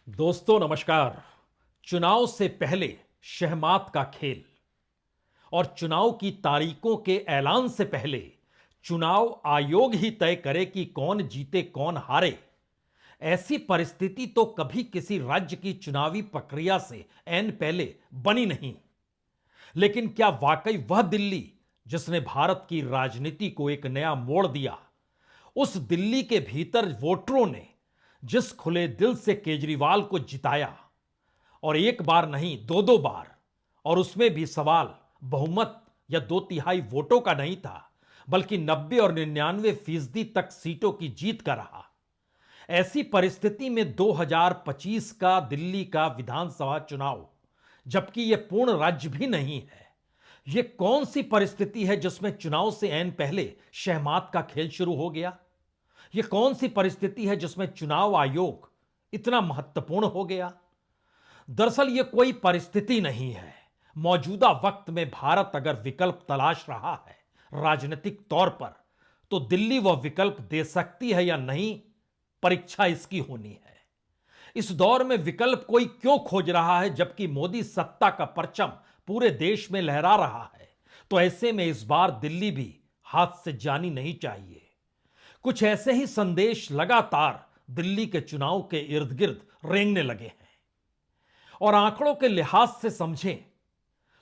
दोस्तों नमस्कार। चुनाव से पहले शहमात का खेल और चुनाव की तारीखों के ऐलान से पहले चुनाव आयोग ही तय करे कि कौन जीते कौन हारे। ऐसी परिस्थिति तो कभी किसी राज्य की चुनावी प्रक्रिया से ऐन पहले बनी नहीं। लेकिन क्या वाकई वह दिल्ली जिसने भारत की राजनीति को एक नया मोड़ दिया, उस दिल्ली के भीतर वोटरों ने जिस खुले दिल से केजरीवाल को जिताया, और एक बार नहीं दो दो बार, और उसमें भी सवाल बहुमत या 2/3 वोटों का नहीं था, बल्कि 90 और 99% तक सीटों की जीत का रहा। ऐसी परिस्थिति में 2025 का दिल्ली का विधानसभा चुनाव, जबकि यह पूर्ण राज्य भी नहीं है, यह कौन सी परिस्थिति है जिसमें चुनाव से ऐन पहले शहमात का खेल शुरू हो गया? यह कौन सी परिस्थिति है जिसमें चुनाव आयोग इतना महत्वपूर्ण हो गया? दरअसल यह कोई परिस्थिति नहीं है। मौजूदा वक्त में भारत अगर विकल्प तलाश रहा है राजनीतिक तौर पर, तो दिल्ली वह विकल्प दे सकती है या नहीं, परीक्षा इसकी होनी है। इस दौर में विकल्प कोई क्यों खोज रहा है जबकि मोदी सत्ता का परचम पूरे देश में लहरा रहा है? तो ऐसे में इस बार दिल्ली भी हाथ से जानी नहीं चाहिए। कुछ ऐसे ही संदेश लगातार दिल्ली के चुनाव के इर्द गिर्द रेंगने लगे हैं। और आंकड़ों के लिहाज से समझें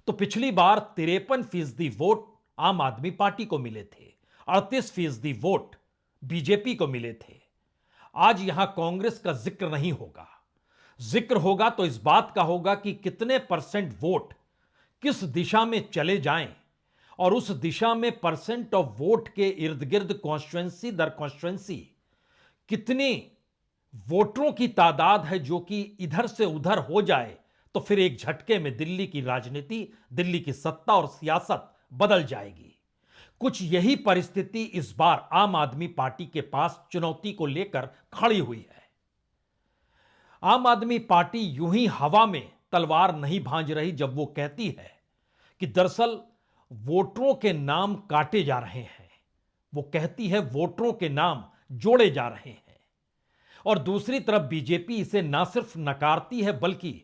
तो पिछली बार 53% वोट आम आदमी पार्टी को मिले थे, 38% वोट बीजेपी को मिले थे। आज यहां कांग्रेस का जिक्र नहीं होगा। जिक्र होगा तो इस बात का होगा कि कितने परसेंट वोट किस दिशा में चले जाएं, और उस दिशा में परसेंट ऑफ वोट के इर्द गिर्द कॉन्स्टिट्यूएंसी दर कॉन्स्टिट्यूएंसी कितनी वोटरों की तादाद है जो कि इधर से उधर हो जाए, तो फिर एक झटके में दिल्ली की राजनीति, दिल्ली की सत्ता और सियासत बदल जाएगी। कुछ यही परिस्थिति इस बार आम आदमी पार्टी के पास चुनौती को लेकर खड़ी हुई है। आम आदमी पार्टी यूं ही हवा में तलवार नहीं भांज रही जब वो कहती है कि दरअसल वोटरों के नाम काटे जा रहे हैं। वो कहती है वोटरों के नाम जोड़े जा रहे हैं। और दूसरी तरफ बीजेपी इसे ना सिर्फ नकारती है बल्कि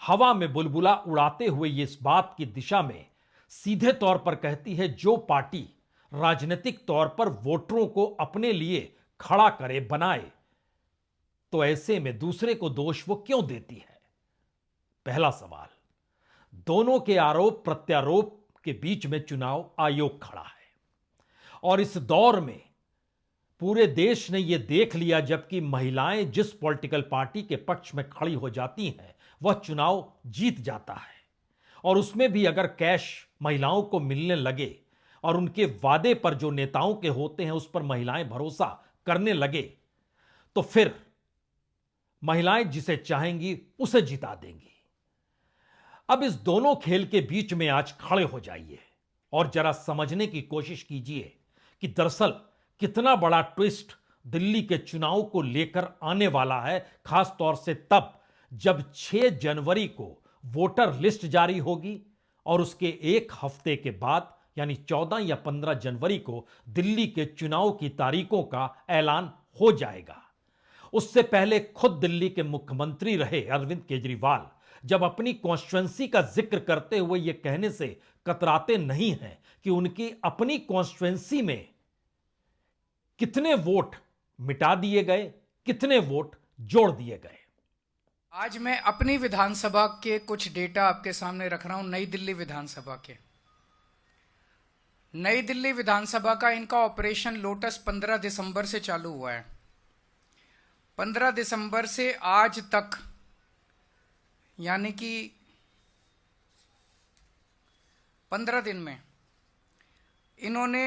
हवा में बुलबुला उड़ाते हुए इस बात की दिशा में सीधे तौर पर कहती है जो पार्टी राजनीतिक तौर पर वोटरों को अपने लिए खड़ा करे बनाए, तो ऐसे में दूसरे को दोष वो क्यों देती है? पहला सवाल। दोनों के आरोप प्रत्यारोप के बीच में चुनाव आयोग खड़ा है, और इस दौर में पूरे देश ने यह देख लिया जबकि महिलाएं जिस पॉलिटिकल पार्टी के पक्ष में खड़ी हो जाती हैं वह चुनाव जीत जाता है। और उसमें भी अगर कैश महिलाओं को मिलने लगे और उनके वादे पर जो नेताओं के होते हैं उस पर महिलाएं भरोसा करने लगे, तो फिर महिलाएं जिसे चाहेंगी उसे जिता देंगी। अब इस दोनों खेल के बीच में आज खड़े हो जाइए और जरा समझने की कोशिश कीजिए कि दरअसल कितना बड़ा ट्विस्ट दिल्ली के चुनाव को लेकर आने वाला है, खास तौर से तब जब 6 जनवरी को वोटर लिस्ट जारी होगी और उसके एक हफ्ते के बाद यानी 14 या 15 जनवरी को दिल्ली के चुनाव की तारीखों का ऐलान हो जाएगा। उससे पहले खुद दिल्ली के मुख्यमंत्री रहे अरविंद केजरीवाल जब अपनी कॉन्स्टिट्यूएंसी का जिक्र करते हुए यह कहने से कतराते नहीं हैं कि उनकी अपनी कॉन्स्टिट्यूएंसी में कितने वोट मिटा दिए गए, कितने वोट जोड़ दिए गए। आज मैं अपनी विधानसभा के कुछ डेटा आपके सामने रख रहा हूं। नई दिल्ली विधानसभा के, नई दिल्ली विधानसभा का इनका ऑपरेशन लोटस 15 दिसंबर से चालू हुआ है। 15 दिसंबर से आज तक यानी कि 15 दिन में इन्होंने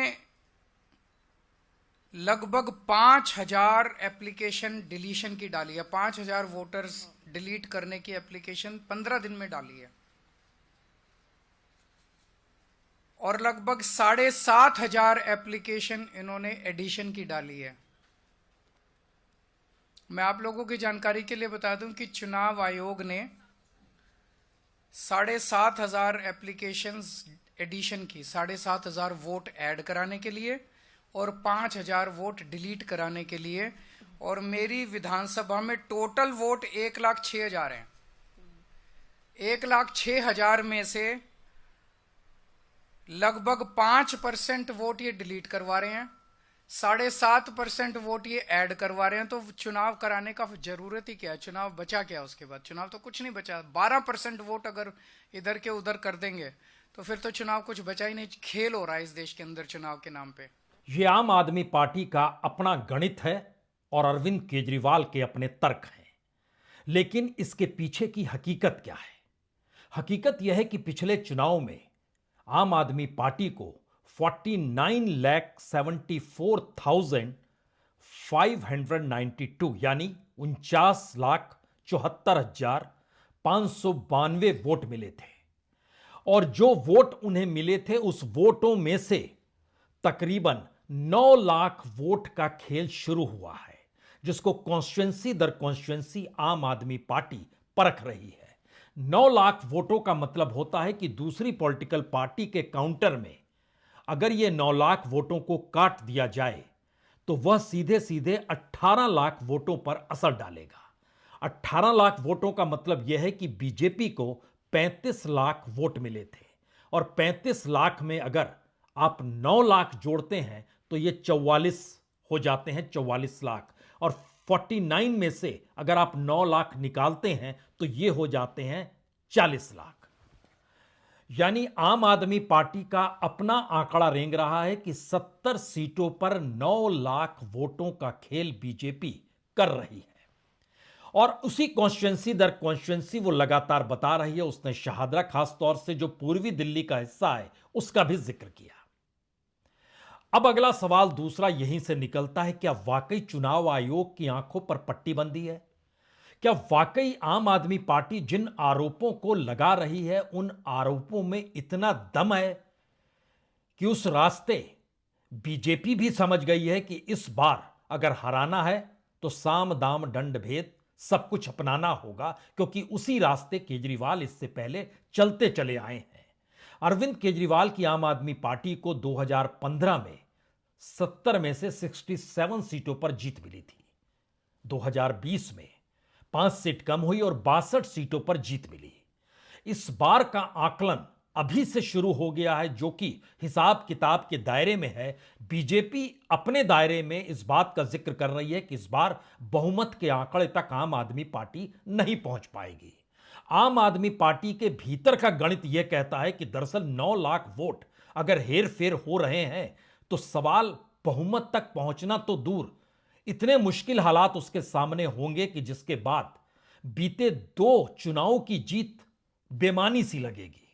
लगभग 5000 एप्लीकेशन डिलीशन की डाली है। 5000 वोटर्स डिलीट करने की एप्लीकेशन 15 दिन में डाली है, और लगभग 7500 एप्लीकेशन इन्होंने एडिशन की डाली है। मैं आप लोगों की जानकारी के लिए बता दूं कि चुनाव आयोग ने 7500 एप्लीकेशंस एडिशन की, 7500 वोट ऐड कराने के लिए और 5000 वोट डिलीट कराने के लिए, और मेरी विधानसभा में टोटल वोट 1,06,000 हैं। 1,06,000 में से लगभग 5% वोट ये डिलीट करवा रहे हैं, 7.5% वोट ये ऐड करवा रहे हैं। तो चुनाव कराने का जरूरत ही क्या है? चुनाव बचा क्या उसके बाद? चुनाव तो कुछ नहीं बचा। 12% वोट अगर इधर के उधर कर देंगे तो फिर तो चुनाव कुछ बचा ही नहीं। खेल हो रहा है इस देश के अंदर चुनाव के नाम पे। ये आम आदमी पार्टी का अपना गणित है और अरविंद केजरीवाल के अपने तर्क हैं। लेकिन इसके पीछे की हकीकत क्या है? हकीकत यह है कि पिछले चुनाव में आम आदमी पार्टी को 49,74,592 यानी 49,74,592 वोट मिले थे। और जो वोट उन्हें मिले थे उस वोटों में से तकरीबन 9 लाख वोट का खेल शुरू हुआ है, जिसको कॉन्स्टिट्यूंसी दर कॉन्स्टिट्यूंसी आम आदमी पार्टी परख रही है। 9 लाख वोटों का मतलब होता है कि दूसरी पॉलिटिकल पार्टी के काउंटर में अगर यह 9 लाख वोटों को काट दिया जाए तो वह सीधे सीधे 18 लाख वोटों पर असर डालेगा। 18 लाख वोटों का मतलब यह है कि बीजेपी को 35 लाख वोट मिले थे और 35 लाख में अगर आप 9 लाख जोड़ते हैं तो ये 44 हो जाते हैं, 44 लाख। और 49 में से अगर आप 9 लाख निकालते हैं तो ये हो जाते हैं 40 लाख। यानी आम आदमी पार्टी का अपना आंकड़ा रेंग रहा है कि 70 सीटों पर 9 लाख वोटों का खेल बीजेपी कर रही है। और उसी कॉन्स्टिट्यूंसी दर कॉन्स्टिट्यूंसी वो लगातार बता रही है। उसने शहादरा खास तौर से जो पूर्वी दिल्ली का हिस्सा है उसका भी जिक्र किया। अब अगला सवाल दूसरा यहीं से निकलता है, क्या वाकई चुनाव आयोग की आंखों पर पट्टी बंधी है? क्या वाकई आम आदमी पार्टी जिन आरोपों को लगा रही है उन आरोपों में इतना दम है कि उस रास्ते बीजेपी भी समझ गई है कि इस बार अगर हराना है तो साम दाम दंड भेद सब कुछ अपनाना होगा, क्योंकि उसी रास्ते केजरीवाल इससे पहले चलते चले आए हैं। अरविंद केजरीवाल की आम आदमी पार्टी को 2015 में 70 में से 67 सीटों पर जीत मिली थी। 2020 में 5 सीट कम हुई और 62 सीटों पर जीत मिली। इस बार का आकलन अभी से शुरू हो गया है, जो कि हिसाब किताब के दायरे में है। बीजेपी अपने दायरे में इस बात का जिक्र कर रही है कि इस बार बहुमत के आंकड़े तक आम आदमी पार्टी नहीं पहुंच पाएगी। आम आदमी पार्टी के भीतर का गणित यह कहता है कि दरअसल 9 लाख वोट अगर हेर फेर हो रहे हैं तो सवाल बहुमत तक पहुंचना तो दूर, इतने मुश्किल हालात उसके सामने होंगे कि जिसके बाद बीते 2 चुनावों की जीत बेमानी सी लगेगी।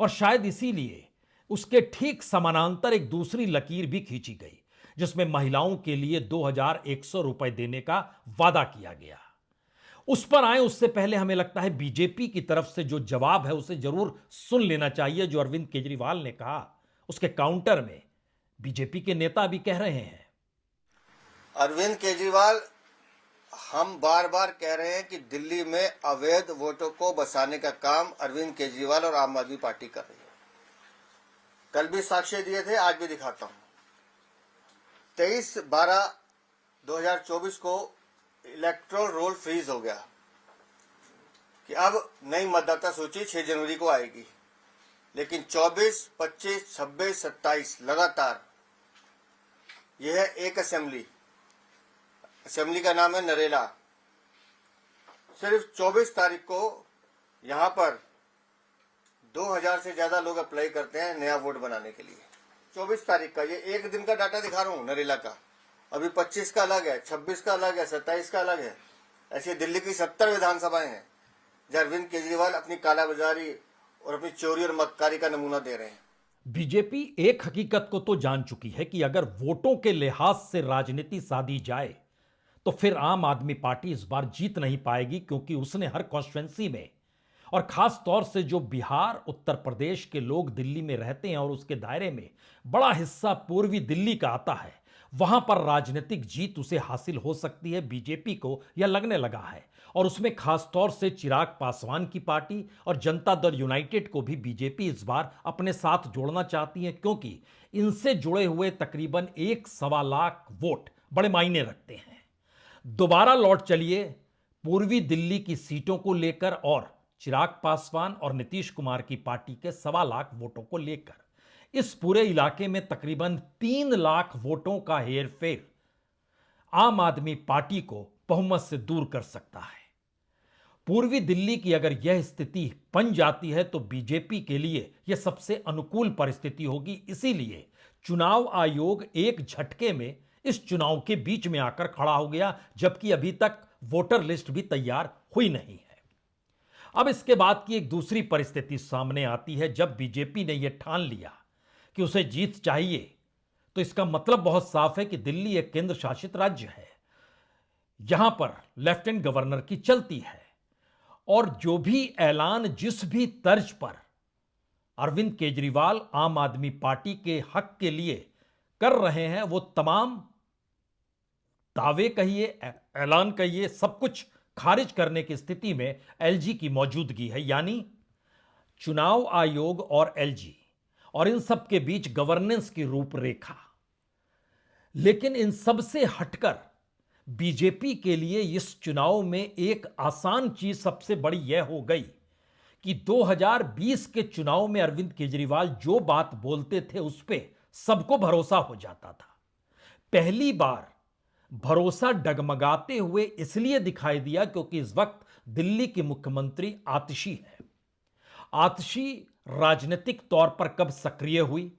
और शायद इसीलिए उसके ठीक समानांतर एक दूसरी लकीर भी खींची गई, जिसमें महिलाओं के लिए 2,100 रुपए देने का वादा किया गया। उस पर आए उससे पहले हमें लगता है बीजेपी की तरफ से जो जवाब है उसे जरूर सुन लेना चाहिए। जो अरविंद केजरीवाल ने कहा उसके काउंटर में बीजेपी के नेता भी कह रहे हैं। अरविंद केजरीवाल, हम बार बार कह रहे हैं कि दिल्ली में अवैध वोटों को बसाने का काम अरविंद केजरीवाल और आम आदमी पार्टी कर रही है। कल भी साक्ष्य दिए थे, आज भी दिखाता हूं। 23/12/2024 को इलेक्टोरल रोल फ्रीज हो गया कि अब नई मतदाता सूची 6 जनवरी को आएगी, लेकिन 24, 25, 26, 27 लगातार यह है एक असेंबली का नाम है नरेला। सिर्फ 24 तारीख को यहां पर 2000 से ज्यादा लोग अप्लाई करते हैं नया वोट बनाने के लिए। 24 तारीख का, ये एक दिन का डाटा दिखा रहा हूं नरेला का। अभी 25 का अलग है, 26 का अलग है, 27 का अलग है। ऐसे दिल्ली की 70 विधानसभाएं हैं जहां अरविंद केजरीवाल अपनी कालाबाजारी और अपनी चोरी और मक्कारी का नमूना दे रहे हैं। बीजेपी एक हकीकत को तो जान चुकी है कि अगर वोटों के लिहाज से राजनीति साधी जाए तो फिर आम आदमी पार्टी इस बार जीत नहीं पाएगी, क्योंकि उसने हर कॉन्स्टिट्यूंसी में और खास तौर से जो बिहार उत्तर प्रदेश के लोग दिल्ली में रहते हैं और उसके दायरे में बड़ा हिस्सा पूर्वी दिल्ली का आता है, वहां पर राजनीतिक जीत उसे हासिल हो सकती है। बीजेपी को यह लगने लगा है और उसमें खास तौर से चिराग पासवान की पार्टी और जनता दल यूनाइटेड को भी बीजेपी इस बार अपने साथ जोड़ना चाहती है, क्योंकि इनसे जुड़े हुए तकरीबन 1.25 लाख वोट बड़े मायने रखते हैं। दोबारा लौट चलिए पूर्वी दिल्ली की सीटों को लेकर और चिराग पासवान और नीतीश कुमार की पार्टी के 1.25 लाख वोटों को लेकर। इस पूरे इलाके में तकरीबन 3 लाख वोटों का हेरफेर आम आदमी पार्टी को बहुमत से दूर कर सकता है। पूर्वी दिल्ली की अगर यह स्थिति बन जाती है तो बीजेपी के लिए यह सबसे अनुकूल परिस्थिति होगी। इसीलिए चुनाव आयोग एक झटके में इस चुनाव के बीच में आकर खड़ा हो गया, जबकि अभी तक वोटर लिस्ट भी तैयार हुई नहीं है। अब इसके बाद की एक दूसरी परिस्थिति सामने आती है। जब बीजेपी ने यह ठान लिया कि उसे जीत चाहिए, तो इसका मतलब बहुत साफ है कि दिल्ली एक केंद्र शासित राज्य है, यहां पर लेफ्टिनेंट गवर्नर की चलती है, और जो भी ऐलान जिस भी तर्ज पर अरविंद केजरीवाल आम आदमी पार्टी के हक के लिए कर रहे हैं, वो तमाम दावे कहिए, ऐलान कहिए, सब कुछ खारिज करने की स्थिति में एलजी की मौजूदगी है। यानी चुनाव आयोग और एलजी और इन सब के बीच गवर्नेंस की रूपरेखा। लेकिन इन सब से हटकर बीजेपी के लिए इस चुनाव में एक आसान चीज सबसे बड़ी यह हो गई कि 2020 के चुनाव में अरविंद केजरीवाल जो बात बोलते थे उस पर सबको भरोसा हो जाता था। पहली बार भरोसा डगमगाते हुए इसलिए दिखाई दिया क्योंकि इस वक्त दिल्ली की मुख्यमंत्री आतिशी है। आतिशी राजनीतिक तौर पर कब सक्रिय हुई,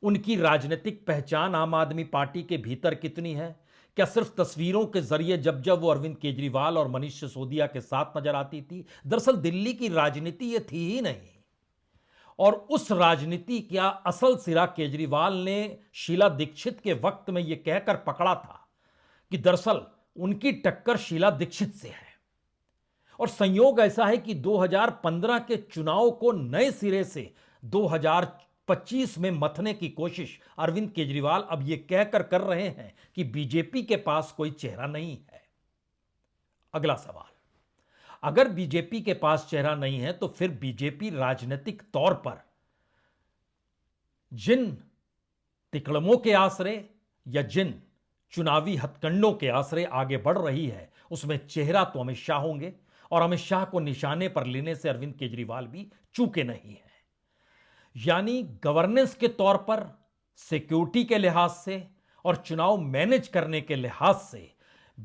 उनकी राजनीतिक पहचान आम आदमी पार्टी के भीतर कितनी है, क्या सिर्फ तस्वीरों के जरिए जब जब वो अरविंद केजरीवाल और मनीष सिसोदिया के साथ नजर आती थी। दरअसल दिल्ली की राजनीति ये थी ही नहीं, और उस राजनीति का असल सिरा केजरीवाल ने शीला दीक्षित के वक्त में यह कहकर पकड़ा था कि दरअसल उनकी टक्कर शीला दीक्षित से है। और संयोग ऐसा है कि 2015 के चुनाव को नए सिरे से 2025 में मथने की कोशिश अरविंद केजरीवाल अब यह कहकर कर रहे हैं कि बीजेपी के पास कोई चेहरा नहीं है। अगला सवाल, अगर बीजेपी के पास चेहरा नहीं है तो फिर बीजेपी राजनीतिक तौर पर जिन तिकड़मों के आश्रय या जिन चुनावी हथकंडों के आश्रय आगे बढ़ रही है, उसमें चेहरा तो अमित शाह होंगे, और अमित शाह को निशाने पर लेने से अरविंद केजरीवाल भी चूके नहीं है। यानी गवर्नेंस के तौर पर, सिक्योरिटी के लिहाज से और चुनाव मैनेज करने के लिहाज से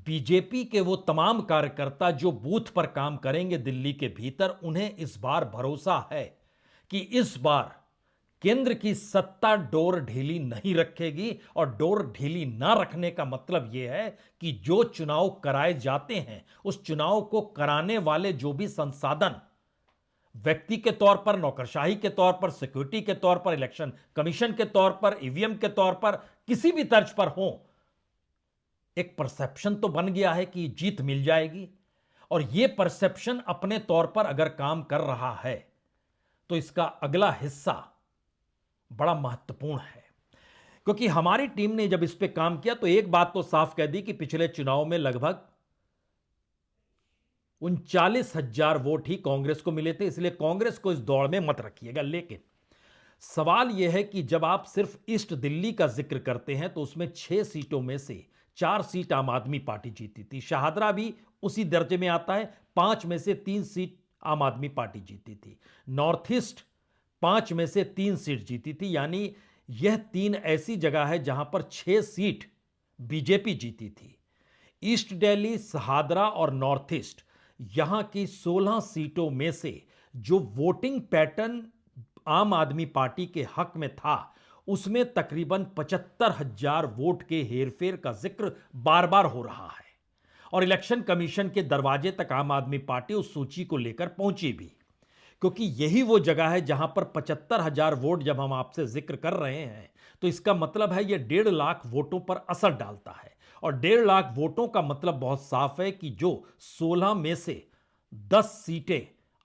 बीजेपी के वो तमाम कार्यकर्ता जो बूथ पर काम करेंगे दिल्ली के भीतर, उन्हें इस बार भरोसा है कि इस बार केंद्र की सत्ता डोर ढीली नहीं रखेगी। और डोर ढीली ना रखने का मतलब यह है कि जो चुनाव कराए जाते हैं उस चुनाव को कराने वाले जो भी संसाधन व्यक्ति के तौर पर, नौकरशाही के तौर पर, सिक्योरिटी के तौर पर, इलेक्शन कमीशन के तौर पर, ईवीएम के तौर पर, किसी भी तर्ज पर हो, एक परसेप्शन तो बन गया है कि जीत मिल जाएगी। और यह परसेप्शन अपने तौर पर अगर काम कर रहा है तो इसका अगला हिस्सा बड़ा महत्वपूर्ण है, क्योंकि हमारी टीम ने जब इस पे काम किया तो एक बात तो साफ कह दी कि पिछले चुनाव में लगभग 39,000 वोट ही कांग्रेस को मिले थे, इसलिए कांग्रेस को इस दौड़ में मत रखिएगा। लेकिन सवाल यह है कि जब आप सिर्फ ईस्ट दिल्ली का जिक्र करते हैं तो उसमें 6 सीटों में से 4 सीट आम आदमी पार्टी जीती थी। शाहदरा भी उसी दर्जे में आता है, 5 में से 3 सीट आम आदमी पार्टी जीती थी। नॉर्थ ईस्ट 5 में से 3 सीट जीती थी, यानी यह 3 ऐसी जगह है जहां पर 6 सीट बीजेपी जीती थी। ईस्ट दिल्ली, शहादरा और नॉर्थ ईस्ट, यहां की 16 सीटों में से जो वोटिंग पैटर्न आम आदमी पार्टी के हक में था, उसमें तकरीबन 75,000 वोट के हेरफेर का जिक्र बार बार हो रहा है। और इलेक्शन कमीशन के दरवाजे तक आम आदमी पार्टी उस सूची को लेकर पहुंची भी, क्योंकि यही वो जगह है जहां पर 75,000 वोट जब हम आपसे जिक्र कर रहे हैं तो इसका मतलब है यह 1.5 लाख वोटों पर असर डालता है। और 1.5 लाख वोटों का मतलब बहुत साफ है कि जो 16 में से 10 सीटें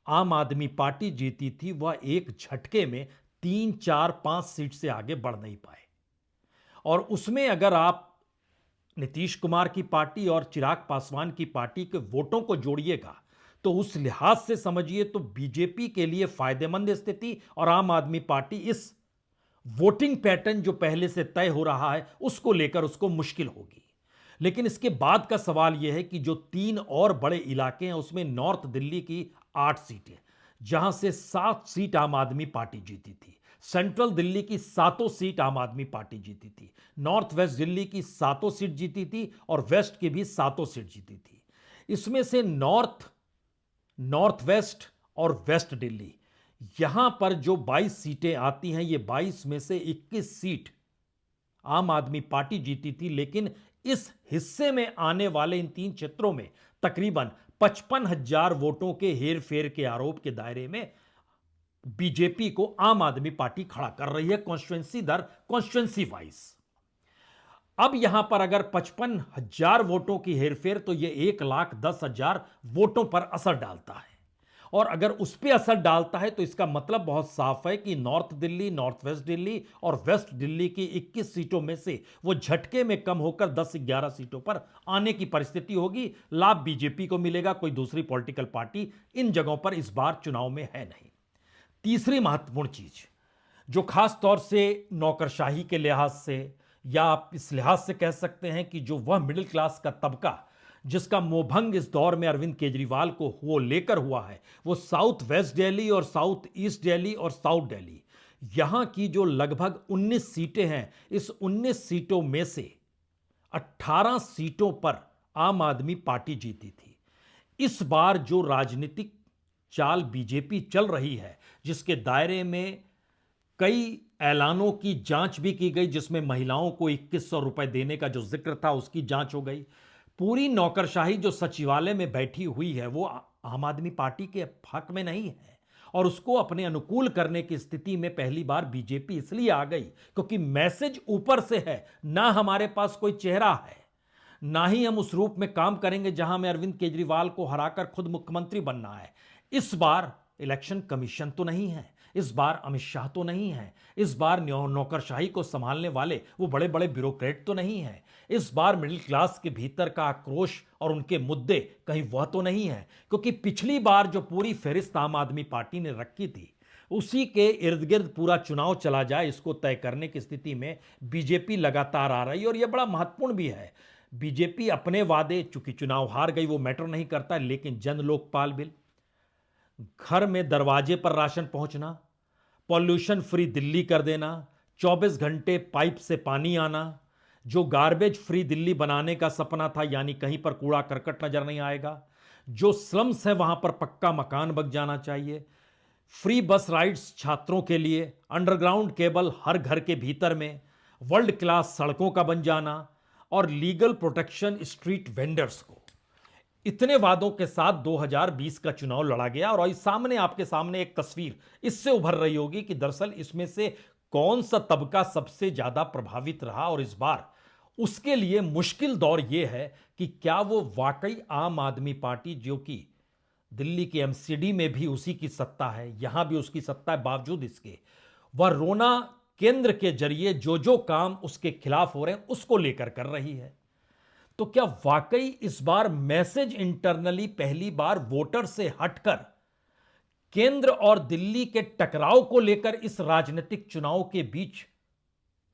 आम आदमी पार्टी जीती थी, वह एक झटके में 3, 4, 5 सीट से आगे बढ़ नहीं पाए। और उसमें अगर आप नीतीश कुमार की पार्टी और चिराग पासवान की पार्टी के वोटों को जोड़िएगा तो उस लिहाज से समझिए तो बीजेपी के लिए फायदेमंद स्थिति, और आम आदमी पार्टी इस वोटिंग पैटर्न जो पहले से तय हो रहा है उसको लेकर उसको मुश्किल होगी। लेकिन इसके बाद का सवाल यह है कि जो 3 और बड़े इलाके हैं उसमें नॉर्थ दिल्ली की 8 सीटें, जहां से 7 सीट आम आदमी पार्टी जीती थी। सेंट्रल दिल्ली की 7 सीट आम आदमी पार्टी जीती थी। नॉर्थ वेस्ट दिल्ली की 7 सीट जीती थी और वेस्ट की भी 7 सीट जीती थी। इसमें से नॉर्थ वेस्ट और वेस्ट दिल्ली, यहां पर जो 22 सीटें आती हैं, ये 22 में से 21 सीट आम आदमी पार्टी जीती थी। लेकिन इस हिस्से में आने वाले इन 3 क्षेत्रों में तकरीबन 55,000 वोटों के हेरफेर के आरोप के दायरे में बीजेपी को आम आदमी पार्टी खड़ा कर रही है, कॉन्स्टिट्यूंसी दर कॉन्स्टिट्यूंसी वाइज। अब यहां पर अगर 55,000 वोटों की हेरफेर, तो यह 1,10,000 वोटों पर असर डालता है। और अगर उस पर असर डालता है तो इसका मतलब बहुत साफ है कि north Delhi, north west Delhi और वेस्ट दिल्ली की 21 सीटों में से वो झटके में कम होकर 10-11 सीटों पर आने की परिस्थिति होगी। लाभ बीजेपी को मिलेगा, कोई दूसरी पॉलिटिकल पार्टी इन जगहों पर इस बार चुनाव में है नहीं। तीसरी महत्वपूर्ण चीज, जो खास तौर से नौकरशाही के लिहाज से, या आप इस लिहाज से कह सकते हैं कि जो वह मिडिल क्लास का तबका जिसका मोहभंग इस दौर में अरविंद केजरीवाल को वो लेकर हुआ है, वो साउथ वेस्ट दिल्ली और साउथ ईस्ट दिल्ली और साउथ दिल्ली, यहां की जो लगभग 19 सीटें हैं, इस 19 सीटों में से 18 सीटों पर आम आदमी पार्टी जीती थी। इस बार जो राजनीतिक चाल बीजेपी चल रही है, जिसके दायरे में कई ऐलानों की जांच भी की गई, जिसमें महिलाओं को 2100 रुपए देने का जो जिक्र था उसकी जांच हो गई। पूरी नौकरशाही जो सचिवालय में बैठी हुई है वो आम आदमी पार्टी के हक में नहीं है, और उसको अपने अनुकूल करने की स्थिति में पहली बार बीजेपी इसलिए आ गई क्योंकि मैसेज ऊपर से है, ना हमारे पास कोई चेहरा है, ना ही हम उस रूप में काम करेंगे जहां में अरविंद केजरीवाल को हराकर खुद मुख्यमंत्री बनना है। इस बार इलेक्शन कमीशन तो नहीं है, इस बार अमित शाह तो नहीं है, इस बार नौकरशाही को संभालने वाले वो बड़े बड़े ब्यूरोक्रेट तो नहीं है, इस बार मिडिल क्लास के भीतर का आक्रोश और उनके मुद्दे कहीं वह तो नहीं है। क्योंकि पिछली बार जो पूरी फहरिस्त आम आदमी पार्टी ने रखी थी, उसी के इर्द गिर्द पूरा चुनाव चला जाए, इसको तय करने की स्थिति में बीजेपी लगातार आ रही है। और यह बड़ा महत्वपूर्ण भी है, बीजेपी अपने वादे, चूंकि चुनाव हार गई वो मैटर नहीं करता, लेकिन जन लोकपाल बिल, घर में दरवाजे पर राशन पहुंचना, पॉल्यूशन फ्री दिल्ली कर देना, 24 घंटे पाइप से पानी आना, जो गार्बेज फ्री दिल्ली बनाने का सपना था, यानी कहीं पर कूड़ा करकट नजर नहीं आएगा, जो स्लम्स है वहां पर पक्का मकान बन जाना चाहिए, फ्री बस राइड्स छात्रों के लिए, अंडरग्राउंड केबल हर घर के भीतर में, वर्ल्ड क्लास सड़कों का बन जाना और लीगल प्रोटेक्शन स्ट्रीट वेंडर्स को। इतने वादों के साथ 2020 का चुनाव लड़ा गया और इस सामने आपके सामने एक तस्वीर इससे उभर रही होगी कि दरअसल इसमें से कौन सा तबका सबसे ज्यादा प्रभावित रहा। और इस बार उसके लिए मुश्किल दौर यह है कि क्या वो वाकई आम आदमी पार्टी, जो कि दिल्ली के एमसीडी में भी उसी की सत्ता है, यहां भी उसकी सत्ता है, बावजूद इसके वह रोना केंद्र के जरिए जो काम उसके खिलाफ हो रहे हैं उसको लेकर कर रही है। तो क्या वाकई इस बार मैसेज इंटरनली पहली बार वोटर से हटकर केंद्र और दिल्ली के टकराव को लेकर इस राजनीतिक चुनाव के बीच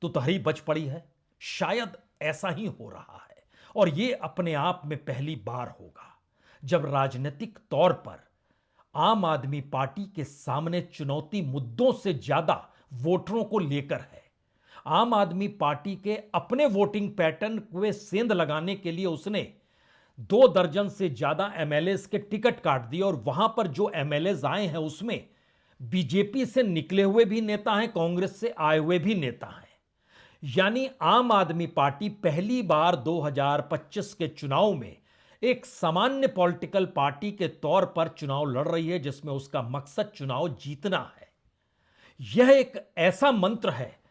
तुतहरी बच पड़ी है? शायद ऐसा ही हो रहा है, और यह अपने आप में पहली बार होगा जब राजनीतिक तौर पर आम आदमी पार्टी के सामने चुनौती मुद्दों से ज्यादा वोटरों को लेकर है। आम आदमी पार्टी के अपने वोटिंग पैटर्न को सेंध लगाने के लिए उसने 2 दर्जन से ज्यादा एमएलएस के टिकट काट दिए, और वहां पर जो एमएलएस आए हैं उसमें बीजेपी से निकले हुए भी नेता हैं, कांग्रेस से आए हुए भी नेता हैं। यानी आम आदमी पार्टी पहली बार 2025 के चुनाव में एक सामान्य पॉलिटिकल पार्टी के तौर पर चुनाव लड़ रही है, जिसमें उसका मकसद चुनाव जीतना है। यह एक ऐसा मंत्र है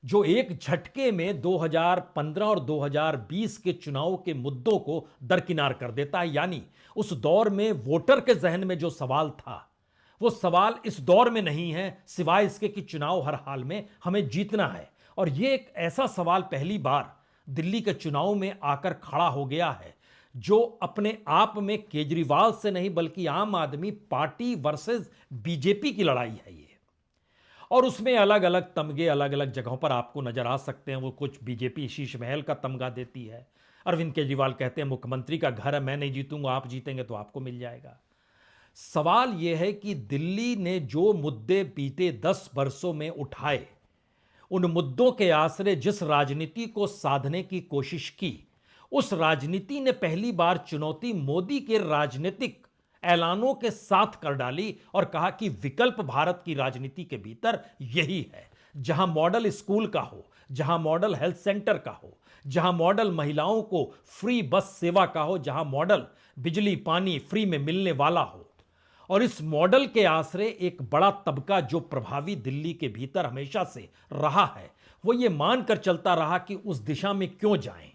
जो एक झटके में 2015 और 2020 के चुनाव के मुद्दों को दरकिनार कर देता है। यानी उस दौर में वोटर के जहन में जो सवाल था, वो सवाल इस दौर में नहीं है, सिवाय इसके कि चुनाव हर हाल में हमें जीतना है। और यह एक ऐसा सवाल पहली बार दिल्ली के चुनाव में आकर खड़ा हो गया है, जो अपने आप में केजरीवाल से नहीं बल्कि आम आदमी पार्टी वर्सेस बीजेपी की लड़ाई है ये। और उसमें अलग अलग तमगे अलग अलग जगहों पर आपको नजर आ सकते हैं। वो कुछ बीजेपी शीश महल का तमगा देती है, अरविंद केजरीवाल कहते हैं मुख्यमंत्री का घर है, मैं नहीं जीतूंगा, आप जीतेंगे तो आपको मिल जाएगा। सवाल यह है कि दिल्ली ने जो मुद्दे बीते 10 वर्षों में उठाए, उन मुद्दों के आश्रय जिस राजनीति को साधने की कोशिश की, उस राजनीति ने पहली बार चुनौती मोदी के राजनीतिक ऐलानों के साथ कर डाली और कहा कि विकल्प भारत की राजनीति के भीतर यही है, जहां मॉडल स्कूल का हो, जहां मॉडल हेल्थ सेंटर का हो, जहां मॉडल महिलाओं को फ्री बस सेवा का हो, जहां मॉडल बिजली पानी फ्री में मिलने वाला हो। और इस मॉडल के आश्रय एक बड़ा तबका जो प्रभावी दिल्ली के भीतर हमेशा से रहा है, वो ये मानकर चलता रहा कि उस दिशा में क्यों जाएं।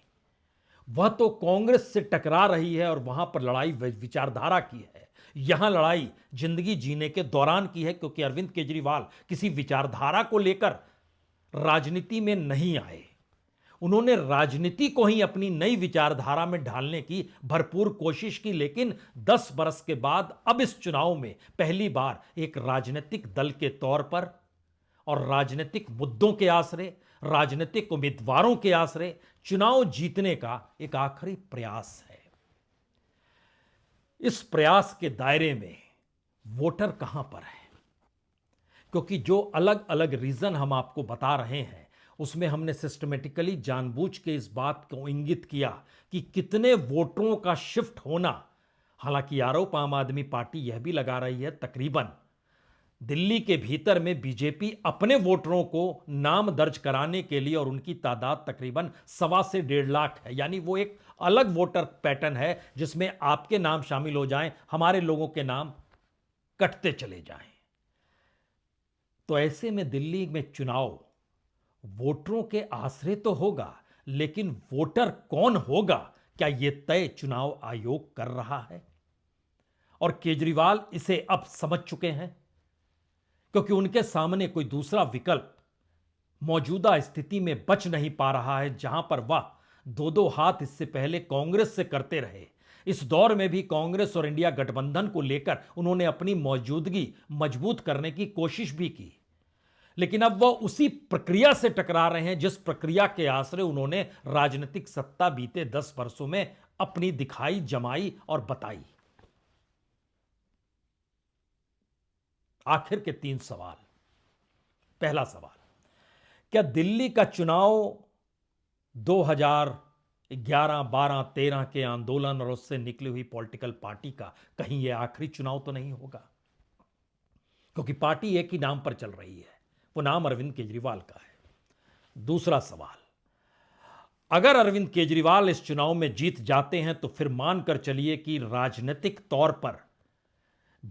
वह तो कांग्रेस से टकरा रही है और वहां पर लड़ाई विचारधारा की है, यहां लड़ाई जिंदगी जीने के दौरान की है, क्योंकि अरविंद केजरीवाल किसी विचारधारा को लेकर राजनीति में नहीं आए। उन्होंने राजनीति को ही अपनी नई विचारधारा में ढालने की भरपूर कोशिश की, लेकिन 10 बरस के बाद अब इस चुनाव में पहली बार एक राजनीतिक दल के तौर पर और राजनीतिक मुद्दों के आश्रय, राजनीतिक उम्मीदवारों के आश्रय चुनाव जीतने का एक आखिरी प्रयास है। इस प्रयास के दायरे में वोटर कहां पर है? क्योंकि जो अलग अलग रीजन हम आपको बता रहे हैं, उसमें हमने सिस्टमेटिकली जानबूझ के इस बात को इंगित किया कि कितने वोटरों का शिफ्ट होना। हालांकि आरोप आम आदमी पार्टी यह भी लगा रही है तकरीबन दिल्ली के भीतर में बीजेपी अपने वोटरों को नाम दर्ज कराने के लिए, और उनकी तादाद तकरीबन 1.25 से 1.5 लाख है, यानी वो एक अलग वोटर पैटर्न है जिसमें आपके नाम शामिल हो जाएं, हमारे लोगों के नाम कटते चले जाएं। तो ऐसे में दिल्ली में चुनाव वोटरों के आश्रय तो होगा, लेकिन वोटर कौन होगा, क्या यह तय चुनाव आयोग कर रहा है? और केजरीवाल इसे अब समझ चुके हैं, क्योंकि उनके सामने कोई दूसरा विकल्प मौजूदा स्थिति में बच नहीं पा रहा है, जहां पर वह 2-2 हाथ इससे पहले कांग्रेस से करते रहे। इस दौर में भी कांग्रेस और इंडिया गठबंधन को लेकर उन्होंने अपनी मौजूदगी मजबूत करने की कोशिश भी की, लेकिन अब वह उसी प्रक्रिया से टकरा रहे हैं जिस प्रक्रिया के आश्रय उन्होंने राजनीतिक सत्ता बीते 10 वर्षों में अपनी दिखाई, जमाई और बताई। आखिर के 3 सवाल। पहला सवाल, क्या दिल्ली का चुनाव 2011, 12, 13 के आंदोलन और उससे निकली हुई पॉलिटिकल पार्टी का कहीं यह आखिरी चुनाव तो नहीं होगा? क्योंकि पार्टी एक ही नाम पर चल रही है, वो नाम अरविंद केजरीवाल का है। दूसरा सवाल, अगर अरविंद केजरीवाल इस चुनाव में जीत जाते हैं तो फिर मानकर चलिए कि राजनीतिक तौर पर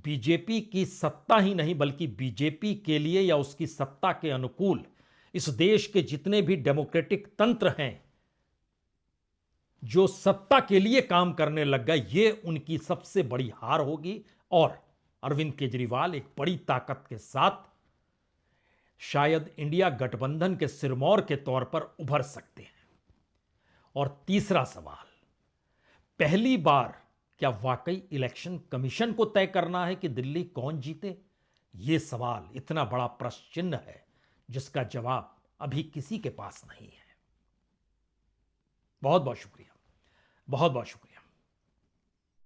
बीजेपी की सत्ता ही नहीं, बल्कि बीजेपी के लिए या उसकी सत्ता के अनुकूल इस देश के जितने भी डेमोक्रेटिक तंत्र हैं जो सत्ता के लिए काम करने लग गए, ये उनकी सबसे बड़ी हार होगी और अरविंद केजरीवाल एक बड़ी ताकत के साथ शायद इंडिया गठबंधन के सिरमौर के तौर पर उभर सकते हैं। और तीसरा सवाल, पहली बार क्या वाकई इलेक्शन कमीशन को तय करना है कि दिल्ली कौन जीते? यह सवाल इतना बड़ा प्रश्न चिन्ह है जिसका जवाब अभी किसी के पास नहीं है। बहुत बहुत शुक्रिया, बहुत बहुत शुक्रिया।